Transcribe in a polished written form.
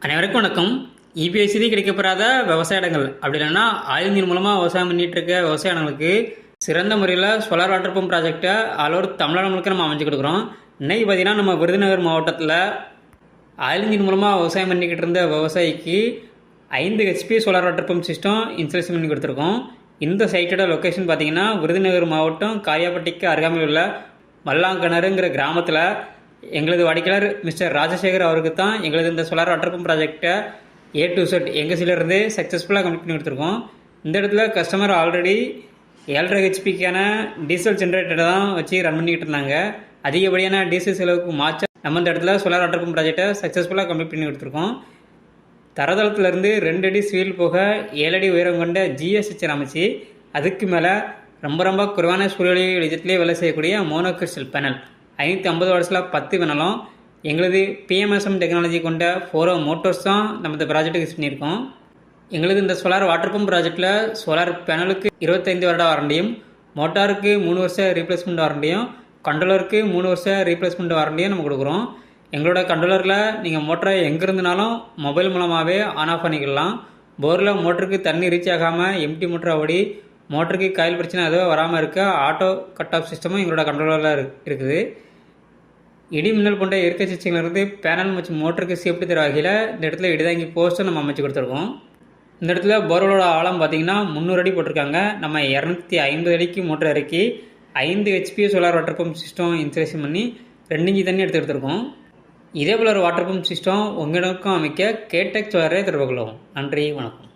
அனைவருக்கும் வணக்கம். இபிஎஸ்சி கிடைக்கப்பெறாத விவசாய இடங்கள் அப்படி இல்லைன்னா ஆயில் இன்ஜின் மூலமாக விவசாயம் பண்ணிட்டு இருக்க விவசாய இடங்களுக்கு சிறந்த முறையில் சோலார் வாட்டர் பம்ப் ப்ராஜெக்டை ஆல் ஓவர் தமிழ்நாடு முழுக்க நம்ம அமைச்சு கொடுக்குறோம். இன்றைக்கி பார்த்திங்கன்னா நம்ம விருதுநகர் மாவட்டத்தில் ஆயில் இன்ஜின் மூலமாக விவசாயம் பண்ணிக்கிட்டு இருந்த விவசாயிக்கு 5 HP solar water pump system installation பண்ணி கொடுத்துருக்கோம். இந்த சைட்டோட லொக்கேஷன் பார்த்திங்கன்னா விருதுநகர் மாவட்டம் காரியாபட்டிக்கு அருகாமையில் உள்ள மல்லாங்கணருங்கிற கிராமத்தில் எங்களது வாடிக்கையாளர் மிஸ்டர் ராஜசேகர் அவருக்கு தான் எங்களது இந்த சோலார் வாட்டர் பம்ப் ப்ராஜெக்டை A to Z எங்கள் சைடிலிருந்து சக்ஸஸ்ஃபுல்லாக கம்ப்ளீட் பண்ணி கொடுத்துருக்கோம். இந்த இடத்துல கஸ்டமர் ஆல்ரெடி 7.5 ஹெச்பிக்கான டீசல் ஜென்ரேட்டரை தான் வச்சு ரன் பண்ணிக்கிட்டு இருந்தாங்க. அதிகப்படியான டீசல் செலவுக்கு மாற்ற நம்ம இந்த இடத்துல சோலார் வாட்டர் பம்ப் ப்ராஜெக்டை சக்ஸஸ்ஃபுல்லாக கம்ப்ளீட் பண்ணி கொடுத்துருக்கோம். தரதளத்துலேருந்து 2 அடி ஸ்வீல் போக 7 அடி உயரம் கொண்ட ஜிஎஸ்ஹெச் அமைச்சு அதுக்கு மேலே ரொம்ப குறைவான சூழலி வெளிச்சத்திலே வேலை செய்யக்கூடிய மோனோகிறிஸ்டல் பேனல் 550 வாட்ஸில் 10 பேனலும் எங்களது PMSM டெக்னாலஜி கொண்ட 4 மோட்டர்ஸ் தான் நம்ம இந்த ப்ராஜெக்ட்டுக்கு யூஸ் பண்ணியிருக்கோம். எங்களது இந்த சோலார் வாட்டர் பம்ப் ப்ராஜெக்டில் சோலார் பேனலுக்கு 25 வருட வாரண்டியும், மோட்டாருக்கு 3 வருஷம் ரீப்ளேஸ்மெண்ட் வாரண்டியும், கண்ட்ரோலருக்கு 3 வருஷம் ரீப்ளேஸ்மெண்ட் வாரண்டியும் நம்ம கொடுக்குறோம். எங்களோட கண்ட்ரோலரில் நீங்கள் மோட்டரை எங்கே இருந்தனாலும் மொபைல் மூலமாகவே ஆன் ஆஃப் பண்ணிக்கலாம். போரில் மோட்டருக்கு தண்ணி ரீச் ஆகாமல் எம்டி மோட்டரை ஓடி மோட்டருக்கு காயில் பிரச்சனை எதுவும் வராமல் இருக்க ஆட்டோ கட் ஆஃப் சிஸ்டமும் எங்களோட கண்ட்ரோலரில் இருக்குது. இடி மின்னல் போன்ற இயற்கை சிகிச்சைகளிலிருந்து பேனல் மற்றும் மோட்டருக்கு சேஃப்டி தர வகையில் இந்த இடத்துல இடிதாங்கி போஸ்ட்டும் நம்ம அமைச்சு கொடுத்துருக்கோம். இந்த இடத்துல போர்வெலோட ஆழம் பார்த்திங்கன்னா 300 அடி போட்டிருக்காங்க. நம்ம 250 அடிக்கு மோட்டர் இறக்கி 5 HP solar water pump system installation பண்ணி 2 இன்ச்சு தண்ணி எடுத்துருக்கோம். இதே போல் ஒரு வாட்டர் பம்ப் சிஸ்டம் உங்களுக்கும் அமைக்க கேடெக் சோலாரை தொடர்பு கொள்ளவும். நன்றி, வணக்கம்.